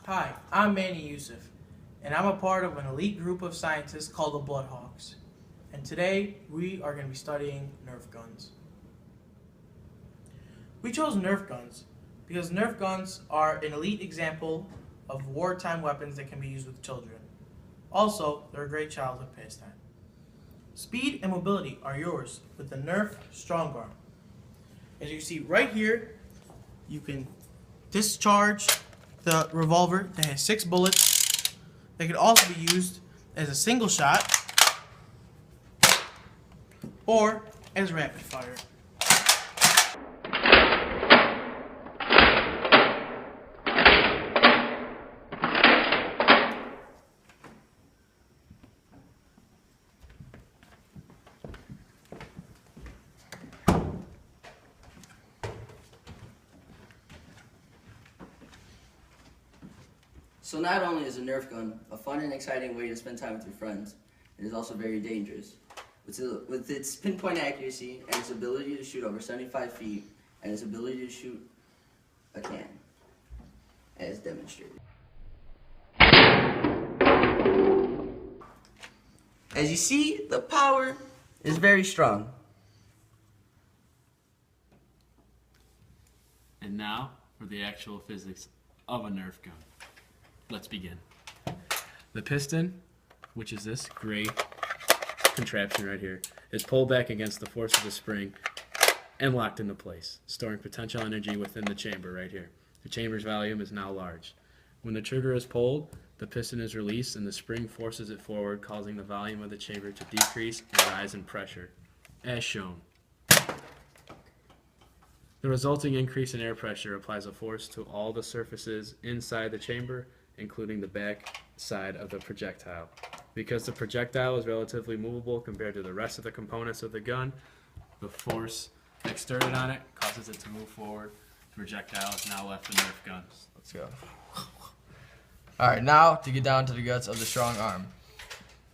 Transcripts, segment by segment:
Hi, I'm Manny, and I'm a part of an elite group of scientists called the Bloodhawks. And today, we are going to be studying Nerf guns. We chose Nerf guns because Nerf guns are an elite example of wartime weapons that can be used with children. Also, they're a great childhood pastime. Speed and mobility are yours with the N.E.R.F. Strong Arm. As you see right here, you can discharge the revolver that has 6 bullets. That could also be used as a single shot or as rapid fire. So not only is a Nerf gun a fun and exciting way to spend time with your friends, it is also very dangerous. With its pinpoint accuracy and its ability to shoot over 75 feet and its ability to shoot a can, as demonstrated. As you see, the power is very strong. And now for the actual physics of a Nerf gun. Let's begin. The piston, which is this gray contraption right here, is pulled back against the force of the spring and locked into place, storing potential energy within the chamber right here. The chamber's volume is now large. When the trigger is pulled, the piston is released and the spring forces it forward, causing the volume of the chamber to decrease and rise in pressure, as shown. The resulting increase in air pressure applies a force to all the surfaces inside the chamber, including the back side of the projectile. Because the projectile is relatively movable compared to the rest of the components of the gun, the force exerted on it causes it to move forward. The projectile is now left in Nerf gun. Let's go. Alright, now to get down to the guts of the strong arm.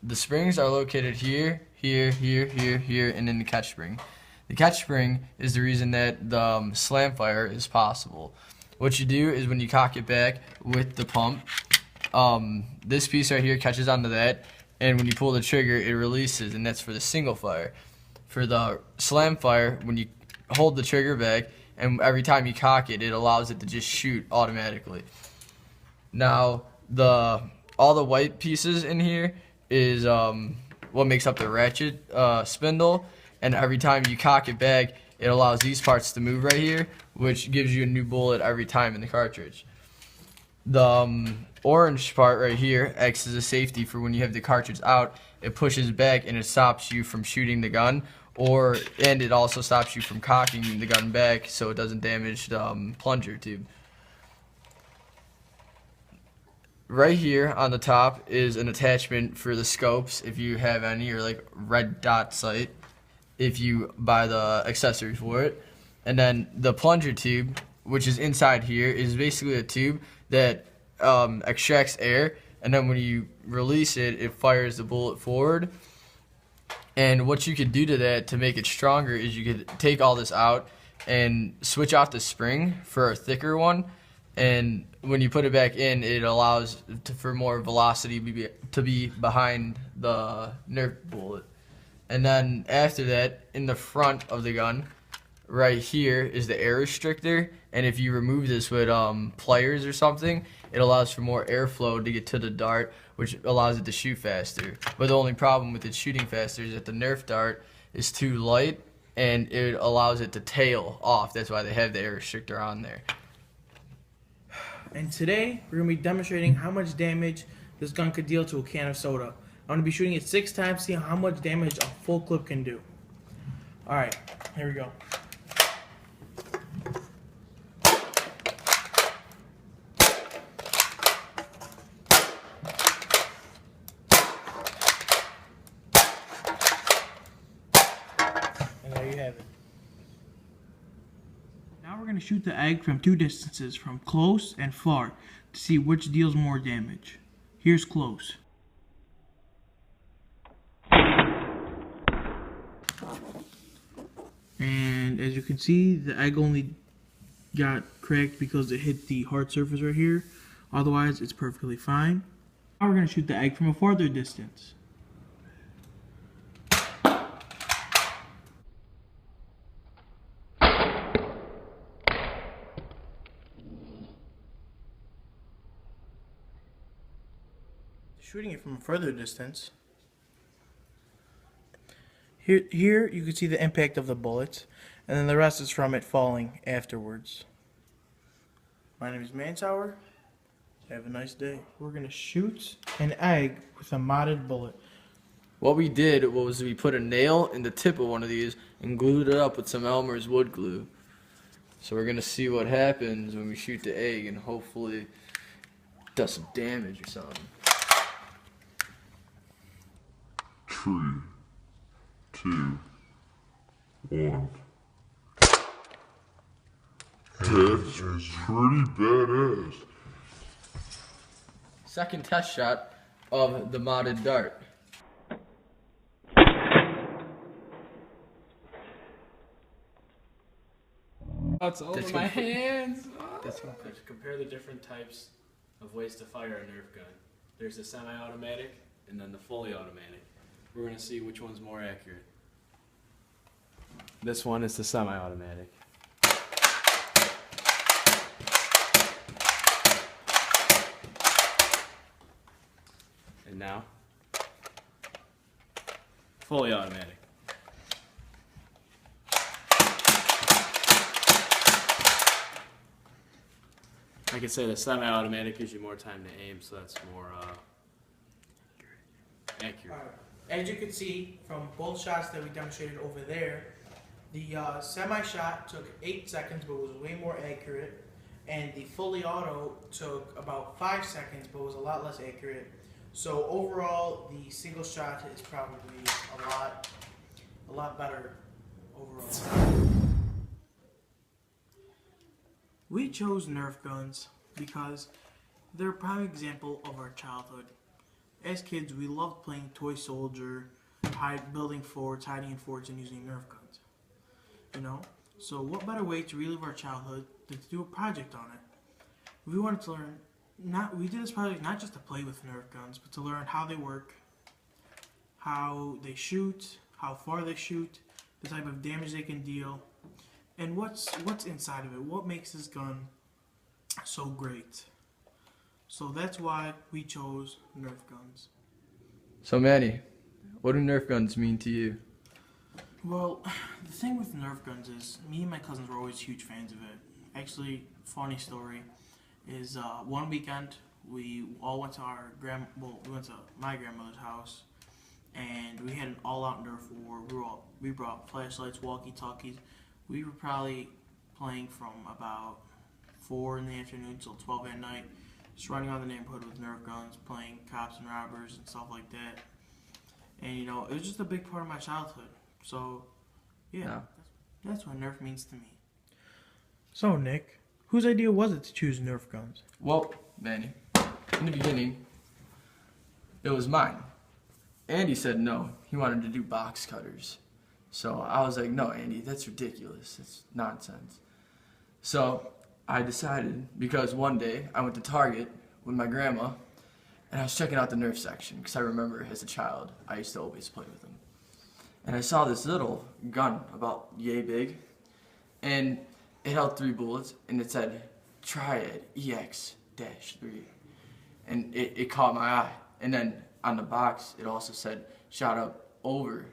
The springs are located here, here, here, here, here, and in the catch spring. The catch spring is the reason that the slam fire is possible. What you do is when you cock it back with the pump, this piece right here catches onto that, and when you pull the trigger, it releases, and that's for the single fire. For the slam fire, when you hold the trigger back, and every time you cock it, it allows it to just shoot automatically. Now, all the white pieces in here is what makes up the ratchet spindle, and every time you cock it back, it allows these parts to move right here, which gives you a new bullet every time in the cartridge. The orange part right here acts as a safety for when you have the cartridge out. It pushes back and it stops you from shooting the gun, and it also stops you from cocking the gun back so it doesn't damage the plunger tube. Right here on the top is an attachment for the scopes if you have any, or like red dot sight if you buy the accessory for it. And then the plunger tube, which is inside here, is basically a tube that extracts air, and then when you release it, it fires the bullet forward. And what you could do to that to make it stronger is you could take all this out and switch off the spring for a thicker one, and when you put it back in, it allows for more velocity to be behind the Nerf bullet. And then after that, in the front of the gun, right here is the air restrictor, and if you remove this with pliers or something, it allows for more airflow to get to the dart, which allows it to shoot faster. But the only problem with it shooting faster is that the Nerf dart is too light, and it allows it to tail off. That's why they have the air restrictor on there. And today, we're going to be demonstrating how much damage this gun could deal to a can of soda. I'm going to be shooting it 6 times, seeing how much damage a full clip can do. Alright, here we go. And there you have it. Now we're going to shoot the egg from 2 distances, from close and far, to see which deals more damage. Here's close. And as you can see, the egg only got cracked because it hit the hard surface right here. Otherwise, it's perfectly fine. Now we're going to shoot the egg from a farther distance. Shooting it from a further distance. Here you can see the impact of the bullets, and then the rest is from it falling afterwards. My name is Mansour. Have a nice day. We're going to shoot an egg with a modded bullet. What we did was we put a nail in the tip of one of these and glued it up with some Elmer's wood glue. So we're going to see what happens when we shoot the egg, and hopefully it does some damage or something. 3, 2, 1. That's pretty badass. Second test shot of the modded dart. It's all in my hands. That's one. Let's compare the different types of ways to fire a Nerf gun. There's the semi-automatic and then the fully automatic. We're going to see which one's more accurate. This one is the semi-automatic. And now, fully automatic. I could say the semi-automatic gives you more time to aim, so that's more accurate. As you can see from both shots that we demonstrated over there, the semi-shot took 8 seconds but was way more accurate, and the fully auto took about 5 seconds but was a lot less accurate. So overall, the single shot is probably a lot better overall. We chose Nerf guns because they're a prime example of our childhood. As kids, we loved playing toy soldier, building forts, hiding in forts, and using Nerf guns. You know? So what better way to relive our childhood than to do a project on it? We wanted to learn, we did this project not just to play with Nerf guns, but to learn how they work, how they shoot, how far they shoot, the type of damage they can deal, and what's inside of it, what makes this gun so great. So that's why we chose Nerf guns. So Manny, what do Nerf guns mean to you? Well, the thing with Nerf guns is, me and my cousins were always huge fans of it. Actually, funny story is one weekend we all went to we went to my grandmother's house, and we had an all-out Nerf war. We brought flashlights, walkie-talkies. We were probably playing from about 4 in the afternoon till 12 at night, just running around the neighborhood with Nerf guns, playing cops and robbers and stuff like that. And you know, it was just a big part of my childhood. So, yeah, that's what Nerf means to me. So, Nick, whose idea was it to choose Nerf guns? Well, Manny, in the beginning, it was mine. Andy said no, he wanted to do box cutters. So I was like, no, Andy, that's ridiculous. That's nonsense. So I decided, because one day I went to Target with my grandma, and I was checking out the Nerf section, because I remember as a child, I used to always play with them. And I saw this little gun about yay big, and it held 3 bullets, and it said Triad EX-3. And it caught my eye. And then on the box, it also said shot up over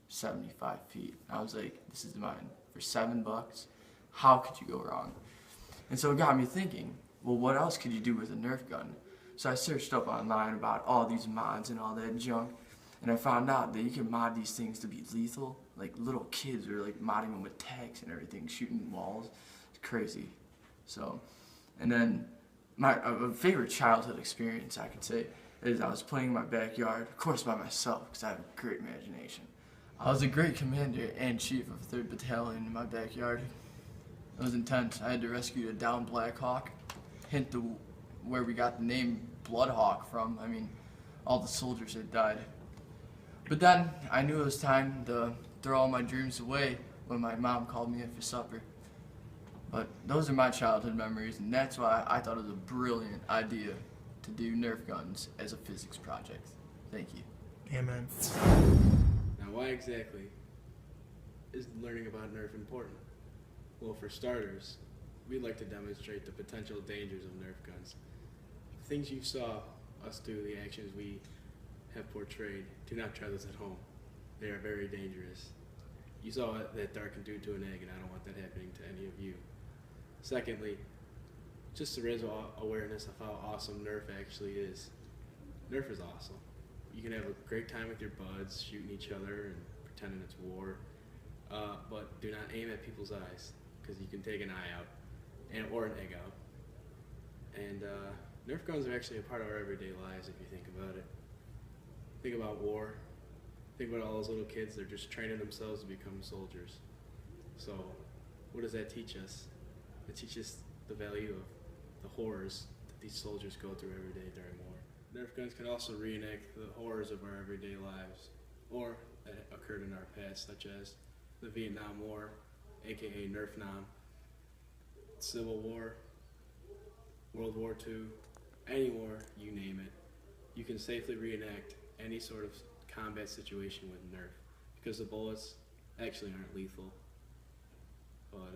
75 feet. I was like, this is mine. For $7, how could you go wrong? And so it got me thinking, well, what else could you do with a Nerf gun? So I searched up online about all these mods and all that junk, and I found out that you can mod these things to be lethal. Like little kids are like modding them with tanks and everything, shooting walls. It's crazy. So, and then my favorite childhood experience, I could say, is I was playing in my backyard, of course by myself, because I have a great imagination. I was a great commander and chief of 3rd Battalion in my backyard. It was intense. I had to rescue a downed Blackhawk, hint where we got the name Bloodhawk from. I mean, all the soldiers had died. But then I knew it was time to throw all my dreams away when my mom called me in for supper. But those are my childhood memories, and that's why I thought it was a brilliant idea to do Nerf guns as a physics project. Thank you. Amen. Now, why exactly is learning about N.E.R.F important? Well, for starters, we'd like to demonstrate the potential dangers of N.E.R.F guns. The things you saw us do, the actions we have portrayed, do not try this at home. They are very dangerous. You saw that Dart can do to an egg, and I don't want that happening to any of you. Secondly, just to raise awareness of how awesome N.E.R.F actually is. N.E.R.F is awesome. You can have a great time with your buds, shooting each other and pretending it's war, but do not aim at people's eyes, because you can take an eye out, or an egg out. And N.E.R.F guns are actually a part of our everyday lives if you think about it. Think about war. Think about all those little kids, they're just training themselves to become soldiers. So, what does that teach us? It teaches the value of the horrors that these soldiers go through every day during war. N.E.R.F guns can also reenact the horrors of our everyday lives, or that occurred in our past, such as the Vietnam War, aka N.E.R.F.Nam, Civil War, World War II, any war, you name it. You can safely reenact any sort of combat situation with N.E.R.F because the bullets actually aren't lethal. But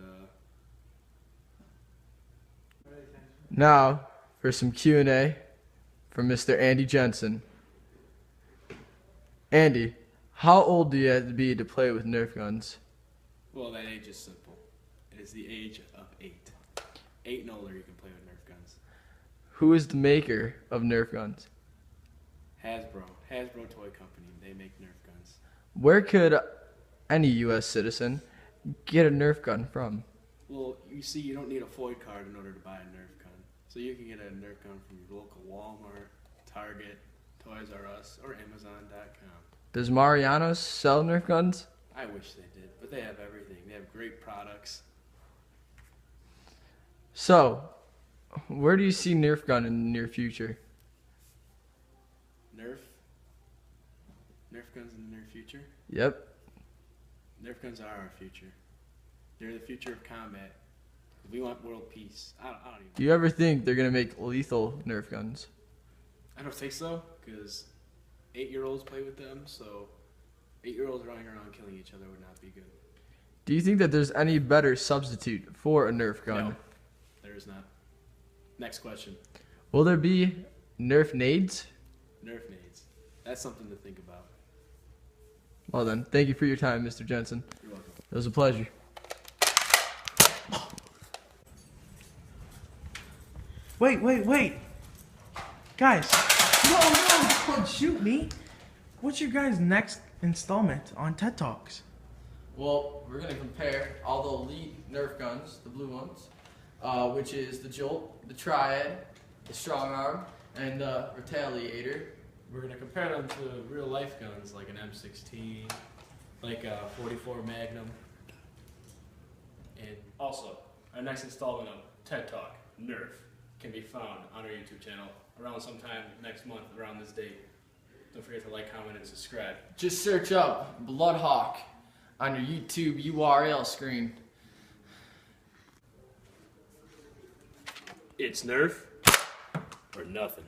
Now for some Q&A from Mr. Andy Jensen. Andy, how old do you have to be to play with Nerf guns? well, that age is simple. It is the age of 8. 8 and older, you can play with N.E.R.F guns. Who is the maker of Nerf guns? Hasbro Toy Company. They make N.E.R.F guns. Where could any U.S. citizen get a Nerf gun from? Well, you see, you don't need a FOID card in order to buy a N.E.R.F gun. So you can get a N.E.R.F gun from your local Walmart, Target, Toys R Us, or Amazon.com. Does Mariano's sell Nerf guns? I wish they did, but they have everything. They have great products. So, where do you see Nerf gun in the near future? N.E.R.F guns in the near future? Yep. N.E.R.F guns are our future. They're the future of combat. We want world peace. I don't even. Do you ever think they're gonna make lethal Nerf guns? I don't think so, because 8-year-olds play with them, so 8-year-olds running around killing each other would not be good. Do you think that there's any better substitute for a Nerf gun? No, there is not. Next question. Will there be Nerf nades? N.E.R.F nades. That's something to think about. Well then, thank you for your time, Mr. Jensen. You're welcome. It was a pleasure. Wait. Guys, no, don't shoot me. What's your guys' next installment on TED Talks? Well, we're gonna compare all the elite Nerf guns, the blue ones, which is the Jolt, the Triad, the Strong Arm, and the Retaliator. We're going to compare them to real life guns like an M16, like a 44 Magnum. And also, our next installment of TED Talk, N.E.R.F, can be found on our YouTube channel around sometime next month, around this date. Don't forget to like, comment, and subscribe. Just search up Bloodhawk on your YouTube URL screen. It's N.E.R.F or nothing.